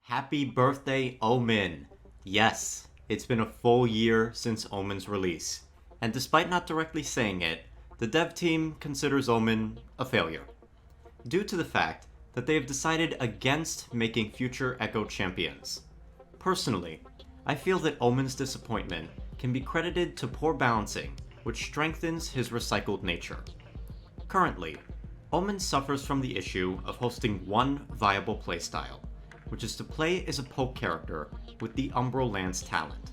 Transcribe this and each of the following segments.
Happy birthday, Omen! Yes, it's been a full year since Omen's release, and despite not directly saying it, the dev team considers Omen a failure, due to the fact that they have decided against making future Echo champions. Personally, I feel that Omen's disappointment can be credited to poor balancing, which strengthens his recycled nature. Currently, Omen suffers from the issue of hosting one viable playstyle, which is to play as a poke character with the Umbral Lance talent.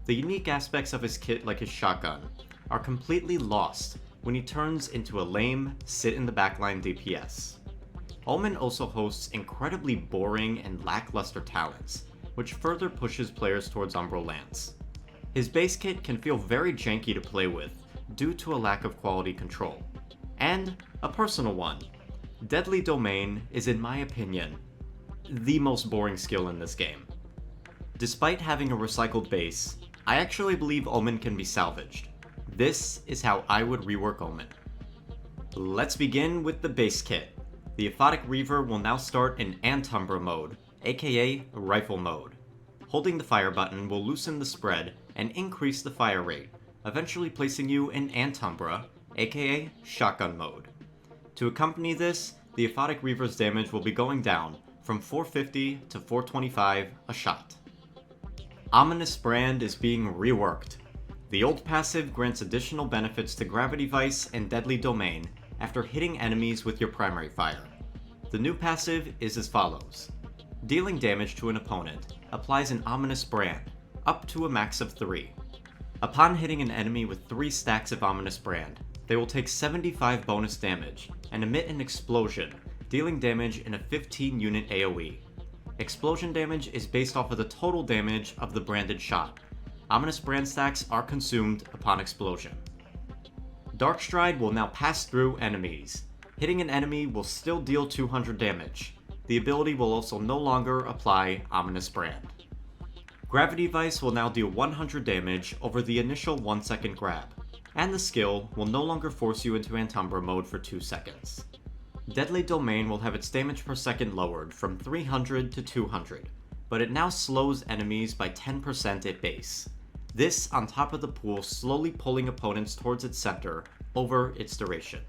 The unique aspects of his kit, like his shotgun, are completely lost when he turns into a lame, sit-in-the-backline DPS. Omen also hosts incredibly boring and lackluster talents, which further pushes players towards Umbral Lance. His base kit can feel very janky to play with due to a lack of quality control. And a personal one, Deadly Domain is, in my opinion, the most boring skill in this game. Despite having a recycled base, I actually believe Omen can be salvaged. This is how I would rework Omen. Let's begin with the base kit. The Aphotic Reaver will now start in Antumbra mode, aka Rifle mode. Holding the fire button will loosen the spread and increase the fire rate, eventually placing you in Antumbra, aka Shotgun mode. To accompany this, the Aphotic Reaver's damage will be going down from 450 to 425 a shot. Ominous Brand is being reworked. The old passive grants additional benefits to Gravity Vice and Deadly Domain after hitting enemies with your primary fire. The new passive is as follows. Dealing damage to an opponent applies an Ominous Brand, up to a max of 3. Upon hitting an enemy with 3 stacks of Ominous Brand, they will take 75 bonus damage and emit an explosion, dealing damage in a 15-unit AoE. Explosion damage is based off of the total damage of the branded shot. Ominous Brand stacks are consumed upon explosion. Dark Stride will now pass through enemies. Hitting an enemy will still deal 200 damage. The ability will also no longer apply Ominous Brand. Gravity Vice will now deal 100 damage over the initial 1-second grab, and the skill will no longer force you into Antumbra mode for 2 seconds. Deadly Domain will have its damage per second lowered from 300 to 200, but it now slows enemies by 10% at base. This on top of the pool slowly pulling opponents towards its center over its duration.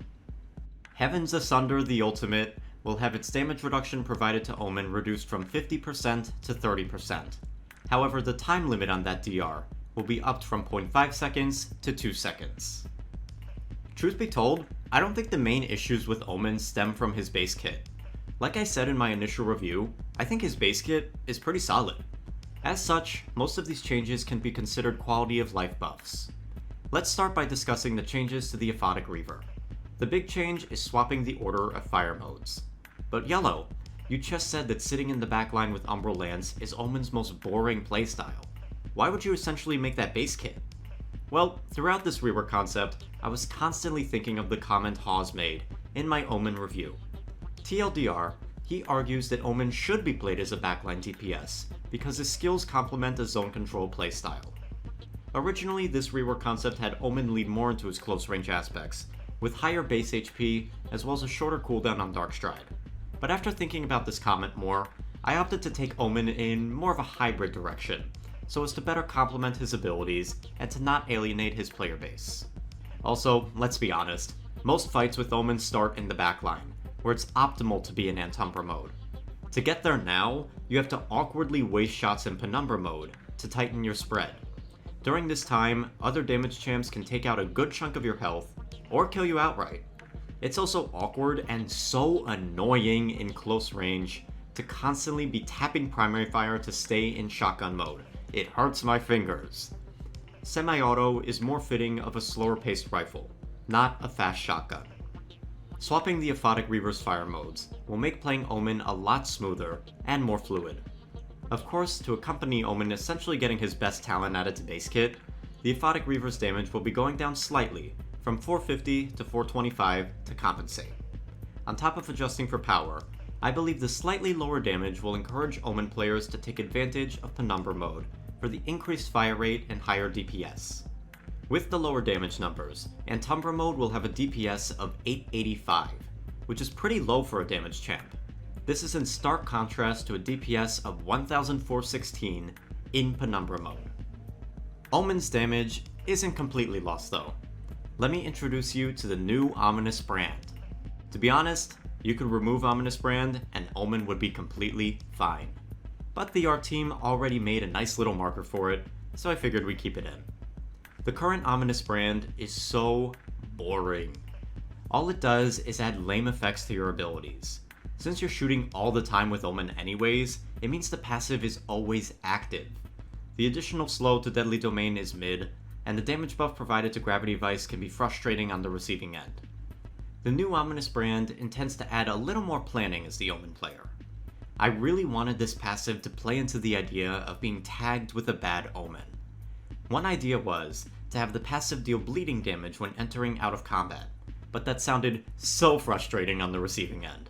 Heavens Asunder the Ultimate will have its damage reduction provided to Omen reduced from 50% to 30%. However, the time limit on that DR will be upped from 0.5 seconds to 2 seconds. Truth be told, I don't think the main issues with Omen stem from his base kit. Like I said in my initial review, I think his base kit is pretty solid. As such, most of these changes can be considered quality of life buffs. Let's start by discussing the changes to the Aphotic Reaver. The big change is swapping the order of fire modes. But Yellow, you just said that sitting in the backline with Umbral Lance is Omen's most boring playstyle. Why would you essentially make that base kit? Well, throughout this rework concept, I was constantly thinking of the comment Hawes made in my Omen review. TLDR, he argues that Omen should be played as a backline DPS because his skills complement a zone control playstyle. Originally, this rework concept had Omen lead more into his close range aspects, with higher base HP as well as a shorter cooldown on Dark Stride. But after thinking about this comment more, I opted to take Omen in more of a hybrid direction, so as to better complement his abilities and to not alienate his player base. Also, let's be honest, most fights with Omen start in the backline, where it's optimal to be in Antumbra mode. To get there now, you have to awkwardly waste shots in Penumbra mode to tighten your spread. During this time, other damage champs can take out a good chunk of your health, or kill you outright. It's also awkward and so annoying in close range to constantly be tapping primary fire to stay in shotgun mode. It hurts my fingers. Semi-auto is more fitting of a slower paced rifle, not a fast shotgun. Swapping the Aphotic Reaver's fire modes will make playing Omen a lot smoother and more fluid. Of course, to accompany Omen essentially getting his best talent at its base kit, the Aphotic Reaver's damage will be going down slightly, from 450 to 425 to compensate. On top of adjusting for power, I believe the slightly lower damage will encourage Omen players to take advantage of Penumbra mode for the increased fire rate and higher DPS. With the lower damage numbers, Antumbra mode will have a DPS of 885, which is pretty low for a damage champ. This is in stark contrast to a DPS of 1416 in Penumbra mode. Omen's damage isn't completely lost though. Let me introduce you to the new Ominous brand. To be honest, you could remove Ominous brand and Omen would be completely fine. But the art team already made a nice little marker for it, so I figured we'd keep it in. The current Ominous brand is so boring. All it does is add lame effects to your abilities. Since you're shooting all the time with Omen anyways, it means the passive is always active. The additional slow to Deadly Domain is mid, and the damage buff provided to Gravity Vice can be frustrating on the receiving end. The new Ominous brand intends to add a little more planning as the Omen player. I really wanted this passive to play into the idea of being tagged with a bad omen. One idea was to have the passive deal bleeding damage when entering out of combat, but that sounded so frustrating on the receiving end.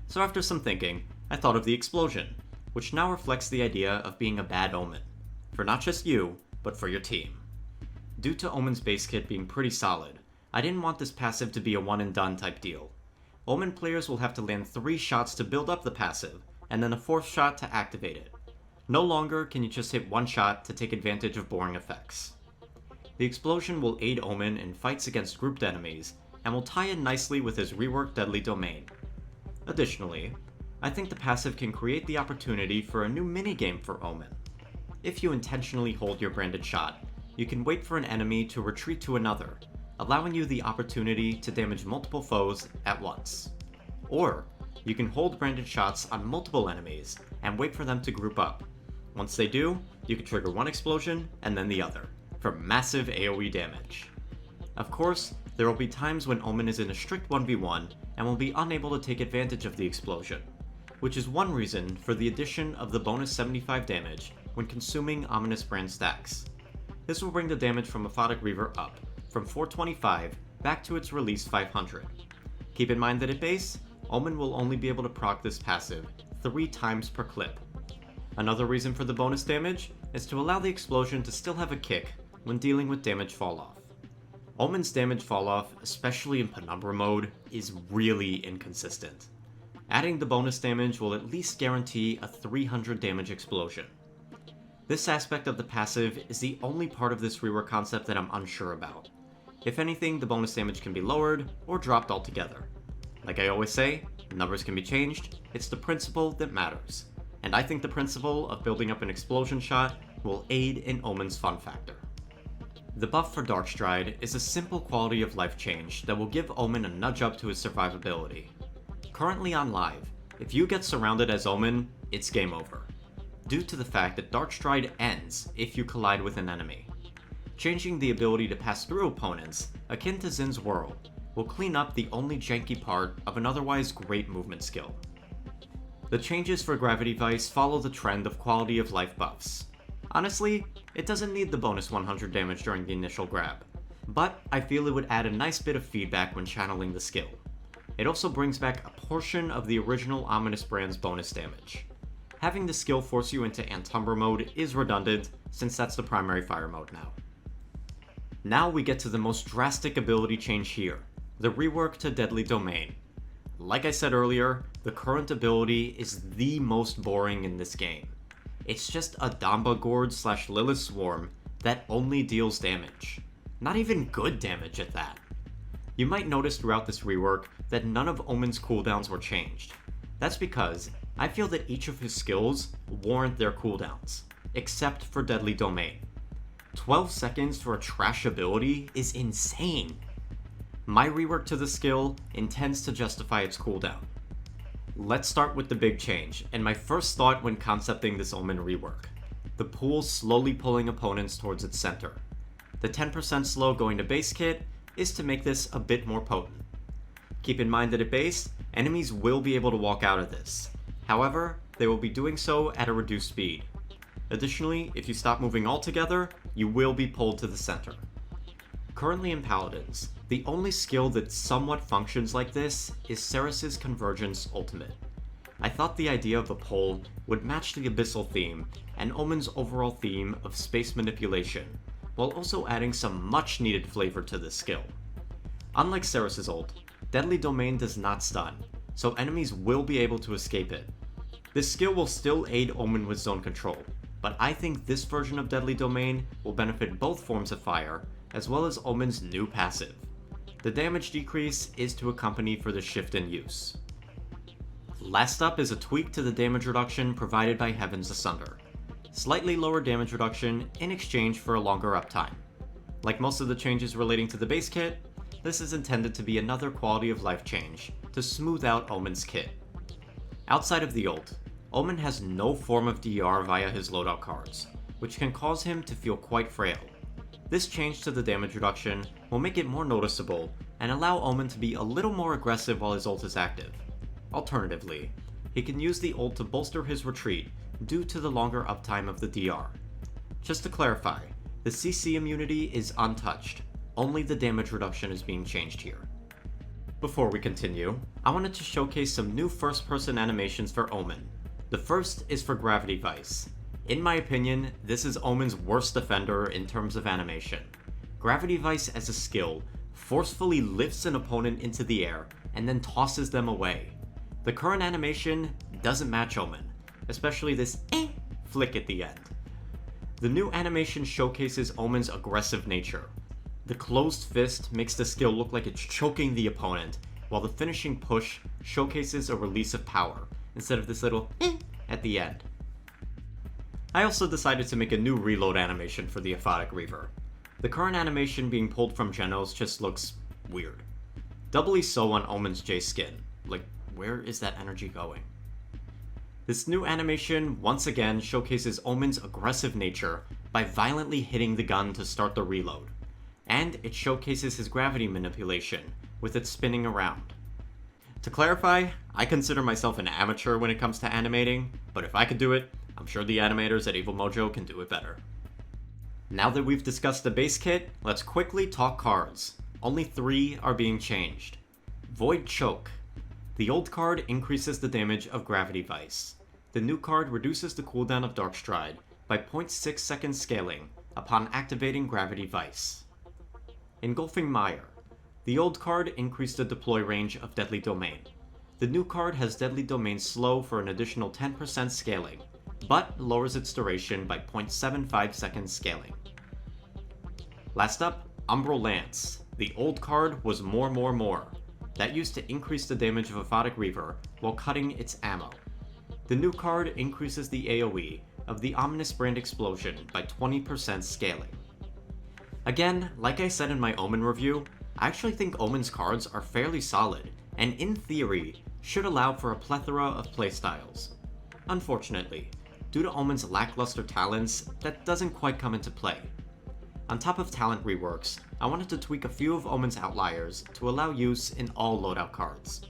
So after some thinking, I thought of the explosion, which now reflects the idea of being a bad omen, for not just you, but for your team. Due to Omen's base kit being pretty solid, I didn't want this passive to be a one and done type deal. Omen players will have to land 3 shots to build up the passive, and then a 4th shot to activate it. No longer can you just hit 1 shot to take advantage of boring effects. The explosion will aid Omen in fights against grouped enemies, and will tie in nicely with his Rework Deadly Domain. Additionally, I think the passive can create the opportunity for a new minigame for Omen. If you intentionally hold your branded shot, you can wait for an enemy to retreat to another, allowing you the opportunity to damage multiple foes at once. Or, you can hold branded shots on multiple enemies and wait for them to group up. Once they do, you can trigger one explosion and then the other, for massive AoE damage. Of course, there will be times when Omen is in a strict 1v1 and will be unable to take advantage of the explosion, which is one reason for the addition of the bonus 75 damage when consuming Ominous brand stacks. This will bring the damage from Aphotic Reaver up, from 425 back to its release 500. Keep in mind that at base, Omen will only be able to proc this passive 3 times per clip. Another reason for the bonus damage is to allow the explosion to still have a kick when dealing with damage falloff. Omen's damage falloff, especially in Penumbra mode, is really inconsistent. Adding the bonus damage will at least guarantee a 300 damage explosion. This aspect of the passive is the only part of this rework concept that I'm unsure about. If anything, the bonus damage can be lowered or dropped altogether. Like I always say, numbers can be changed, it's the principle that matters. And I think the principle of building up an explosion shot will aid in Omen's fun factor. The buff for Darkstride is a simple quality of life change that will give Omen a nudge up to his survivability. Currently on live, if you get surrounded as Omen, it's game over, due to the fact that Darkstride ends if you collide with an enemy. Changing the ability to pass through opponents, akin to Zin's Whirl, will clean up the only janky part of an otherwise great movement skill. The changes for Gravity Vice follow the trend of quality of life buffs. Honestly, it doesn't need the bonus 100 damage during the initial grab, but I feel it would add a nice bit of feedback when channeling the skill. It also brings back a portion of the original Ominous brand's bonus damage. Having the skill force you into Antumbra mode is redundant, since that's the primary fire mode now. Now we get to the most drastic ability change here, the Rework to Deadly Domain. Like I said earlier, the current ability is the most boring in this game. It's just a Damba Gourd / Lilith Swarm that only deals damage. Not even good damage at that. You might notice throughout this rework that none of Omen's cooldowns were changed. That's because I feel that each of his skills warrant their cooldowns, except for Deadly Domain. 12 seconds for a trash ability is insane. My rework to the skill intends to justify its cooldown. Let's start with the big change, and my first thought when concepting this Omen rework. The pool slowly pulling opponents towards its center. The 10% slow going to base kit is to make this a bit more potent. Keep in mind that at base, enemies will be able to walk out of this. However, they will be doing so at a reduced speed. Additionally, if you stop moving altogether, you will be pulled to the center. Currently in Paladins, the only skill that somewhat functions like this is Ceres's Convergence Ultimate. I thought the idea of a pull would match the Abyssal theme and Omen's overall theme of space manipulation, while also adding some much needed flavor to this skill. Unlike Ceres' ult, Deadly Domain does not stun, so enemies will be able to escape it. This skill will still aid Omen with zone control, but I think this version of Deadly Domain will benefit both forms of fire, as well as Omen's new passive. The damage decrease is to accompany for the shift in use. Last up is a tweak to the damage reduction provided by Heaven's Asunder. Slightly lower damage reduction in exchange for a longer uptime. Like most of the changes relating to the base kit, this is intended to be another quality of life change to smooth out Omen's kit. Outside of the ult, Omen has no form of DR via his loadout cards, which can cause him to feel quite frail. This change to the damage reduction will make it more noticeable and allow Omen to be a little more aggressive while his ult is active. Alternatively, he can use the ult to bolster his retreat due to the longer uptime of the DR. Just to clarify, the CC immunity is untouched, only the damage reduction is being changed here. Before we continue, I wanted to showcase some new first-person animations for Omen. The first is for Gravity Vice. In my opinion, this is Omen's worst defender in terms of animation. Gravity Vice as a skill forcefully lifts an opponent into the air and then tosses them away. The current animation doesn't match Omen, especially this flick at the end. The new animation showcases Omen's aggressive nature. The closed fist makes the skill look like it's choking the opponent, while the finishing push showcases a release of power, instead of this little at the end. I also decided to make a new reload animation for the Aphotic Reaver. The current animation being pulled from Genos just looks weird. Doubly so on Omen's J skin. Like, where is that energy going? This new animation once again showcases Omen's aggressive nature by violently hitting the gun to start the reload, and it showcases his gravity manipulation with it spinning around. To clarify, I consider myself an amateur when it comes to animating, but if I could do it, I'm sure the animators at Evil Mojo can do it better. Now that we've discussed the base kit, let's quickly talk cards. Only 3 are being changed. Void Choke. The old card increases the damage of Gravity Vice. The new card reduces the cooldown of Dark Stride by 0.6 seconds scaling upon activating Gravity Vice. Engulfing Mire. The old card increased the deploy range of Deadly Domain. The new card has Deadly Domain slow for an additional 10% scaling, but lowers its duration by 0.75 seconds scaling. Last up, Umbral Lance. The old card was More. That used to increase the damage of Aphotic Reaver while cutting its ammo. The new card increases the AoE of the Ominous Brand Explosion by 20% scaling. Again, like I said in my Omen review, I actually think Omen's cards are fairly solid, and in theory, should allow for a plethora of playstyles. Unfortunately, due to Omen's lackluster talents, that doesn't quite come into play. On top of talent reworks, I wanted to tweak a few of Omen's outliers to allow use in all loadout cards.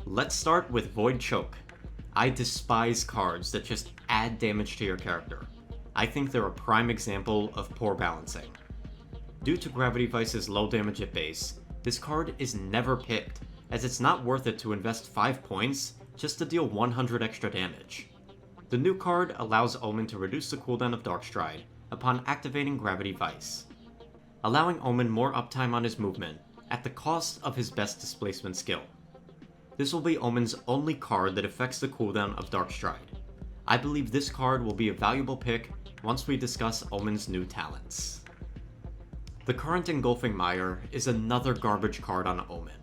Let's start with Void Choke. I despise cards that just add damage to your character. I think they're a prime example of poor balancing. Due to Gravity Vice's low damage at base, this card is never picked, as it's not worth it to invest 5 points just to deal 100 extra damage. The new card allows Omen to reduce the cooldown of Dark Stride upon activating Gravity Vice, allowing Omen more uptime on his movement at the cost of his best displacement skill. This will be Omen's only card that affects the cooldown of Dark Stride. I believe this card will be a valuable pick once we discuss Omen's new talents. The current Engulfing Mire is another garbage card on Omen.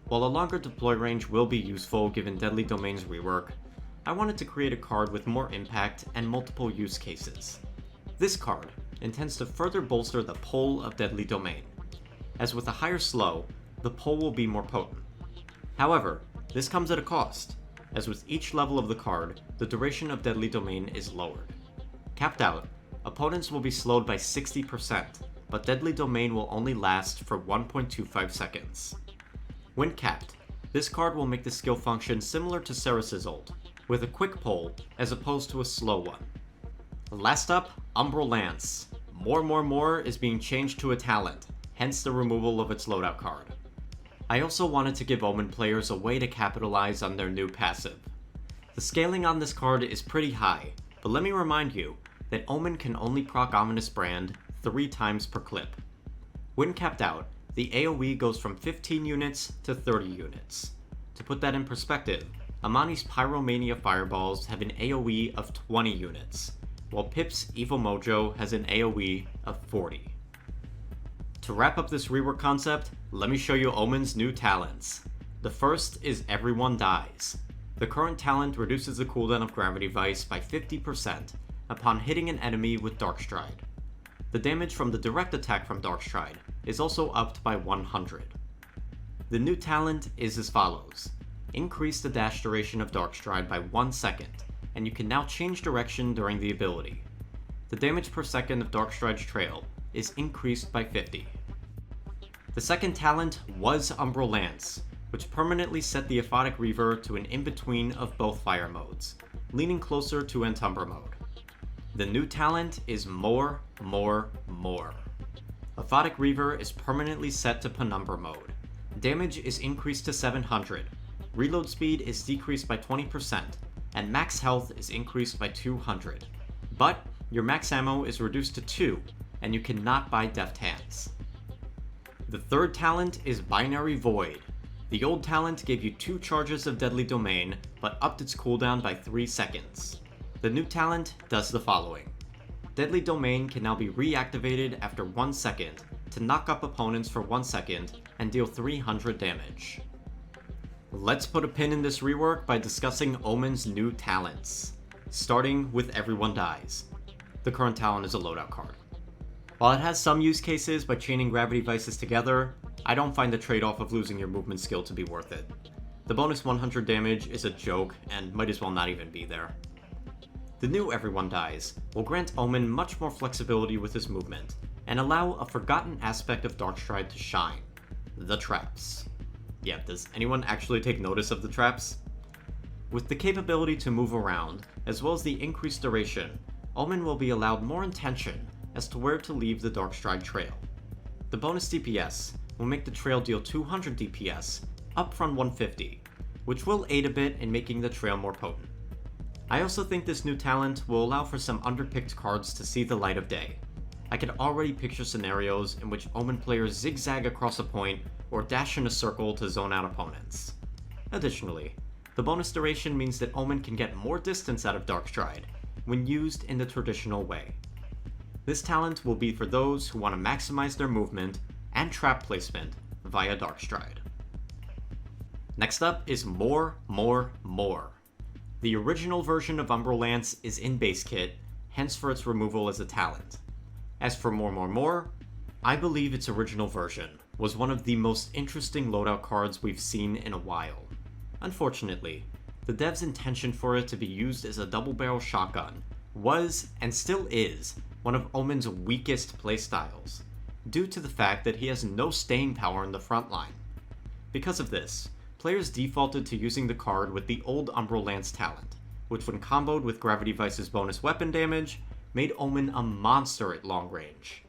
While a longer deploy range will be useful given Deadly Domain's rework, I wanted to create a card with more impact and multiple use cases. This card intends to further bolster the pull of Deadly Domain, as with a higher slow, the pull will be more potent. However, this comes at a cost, as with each level of the card, the duration of Deadly Domain is lowered. Capped out, opponents will be slowed by 60%, but Deadly Domain will only last for 1.25 seconds. When capped, this card will make the skill function similar to Ceres' ult, with a quick pull as opposed to a slow one. Last up, Umbral Lance. More is being changed to a talent, hence the removal of its loadout card. I also wanted to give Omen players a way to capitalize on their new passive. The scaling on this card is pretty high, but let me remind you that Omen can only proc Ominous Brand 3 times per clip. When capped out, the AoE goes from 15 units to 30 units. To put that in perspective, Amani's Pyromania Fireballs have an AoE of 20 units, while Pip's Evil Mojo has an AoE of 40. To wrap up this rework concept, let me show you Omen's new talents. The first is Everyone Dies. The current talent reduces the cooldown of Gravity Vice by 50% upon hitting an enemy with Dark Stride. The damage from the direct attack from Dark Stride is also upped by 100. The new talent is as follows. Increase the dash duration of Dark Stride by 1 second, and you can now change direction during the ability. The damage per second of Dark Stride's trail is increased by 50. The second talent was Umbral Lance, which permanently set the Aphotic Reaver to an in-between of both fire modes, leaning closer to Antumbra mode. The new talent is More, More, More. Aphotic Reaver is permanently set to Penumbra mode. Damage is increased to 700, reload speed is decreased by 20%, and max health is increased by 200. But your max ammo is reduced to 2, and you cannot buy Deft Hands. The third talent is Binary Void. The old talent gave you 2 charges of Deadly Domain, but upped its cooldown by 3 seconds. The new talent does the following. Deadly Domain can now be reactivated after 1 second to knock up opponents for 1 second and deal 300 damage. Let's put a pin in this rework by discussing Omen's new talents. Starting with Everyone Dies. The current talent is a loadout card. While it has some use cases by chaining Gravity Vices together, I don't find the trade-off of losing your movement skill to be worth it. The bonus 100 damage is a joke and might as well not even be there. The new Everyone Dies will grant Omen much more flexibility with his movement, and allow a forgotten aspect of Darkstride to shine. The traps. Yeah, does anyone actually take notice of the traps? With the capability to move around, as well as the increased duration, Omen will be allowed more intention as to where to leave the Darkstride trail. The bonus DPS will make the trail deal 200 DPS, up from 150, which will aid a bit in making the trail more potent. I also think this new talent will allow for some underpicked cards to see the light of day. I can already picture scenarios in which Omen players zigzag across a point or dash in a circle to zone out opponents. Additionally, the bonus duration means that Omen can get more distance out of Darkstride when used in the traditional way. This talent will be for those who want to maximize their movement and trap placement via Darkstride. Next up is More, More, More. The original version of Umbral Lance is in base kit, hence for its removal as a talent. As for More, More, More, I believe its original version was one of the most interesting loadout cards we've seen in a while. Unfortunately, the dev's intention for it to be used as a double-barrel shotgun was, and still is, one of Omen's weakest playstyles, due to the fact that he has no staying power in the front line. Because of this, players defaulted to using the card with the old Umbral Lance talent, which when comboed with Gravity Vice's bonus weapon damage, made Omen a monster at long range.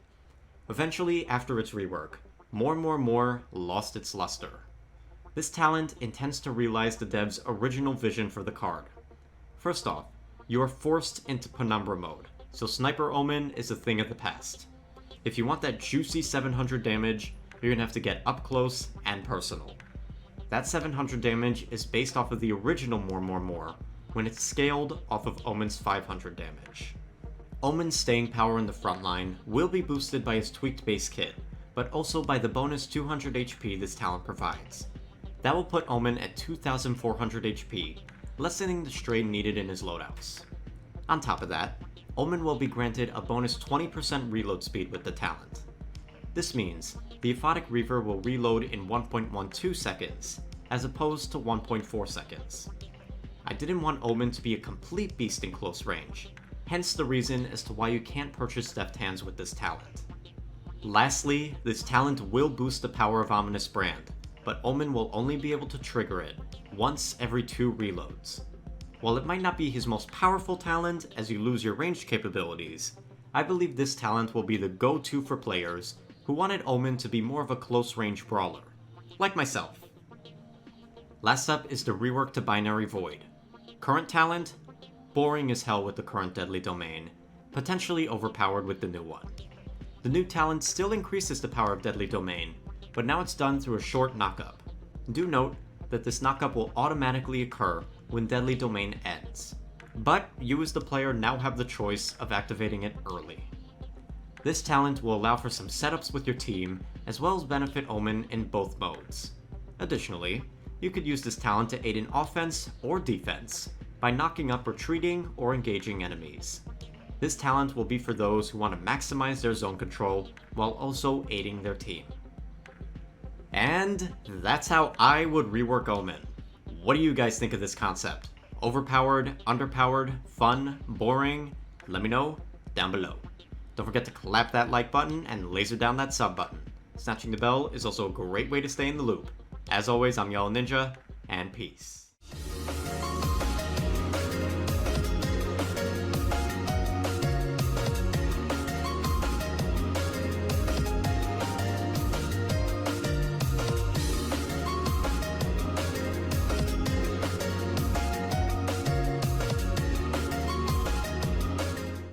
Eventually, after its rework, More, More, More lost its luster. This talent intends to realize the dev's original vision for the card. First off, you are forced into Penumbra mode, so Sniper Omen is a thing of the past. If you want that juicy 700 damage, you're gonna have to get up close and personal. That 700 damage is based off of the original More, More, More, when it's scaled off of Omen's 500 damage. Omen's staying power in the front line will be boosted by his tweaked base kit, but also by the bonus 200 HP this talent provides. That will put Omen at 2400 HP, lessening the strain needed in his loadouts. On top of that, Omen will be granted a bonus 20% reload speed with the talent. This means the Aphotic Reaver will reload in 1.12 seconds, as opposed to 1.4 seconds. I didn't want Omen to be a complete beast in close range, hence the reason as to why you can't purchase Deft Hands with this talent. Lastly, this talent will boost the power of Ominous Brand, but Omen will only be able to trigger it once every 2 reloads. While it might not be his most powerful talent as you lose your ranged capabilities, I believe this talent will be the go-to for players who wanted Omen to be more of a close-range brawler, like myself. Last up is the rework to Binary Void. Current talent? Boring as hell with the current Deadly Domain, potentially overpowered with the new one. The new talent still increases the power of Deadly Domain, but now it's done through a short knockup. Do note that this knockup will automatically occur when Deadly Domain ends, but you as the player now have the choice of activating it early. This talent will allow for some setups with your team, as well as benefit Omen in both modes. Additionally, you could use this talent to aid in offense or defense by knocking up retreating or engaging enemies. This talent will be for those who want to maximize their zone control while also aiding their team. And that's how I would rework Omen. What do you guys think of this concept? Overpowered, underpowered, fun, boring? Let me know down below. Don't forget to clap that like button and laser down that sub button. Snatching the bell is also a great way to stay in the loop. As always, I'm YellowNinja, and peace.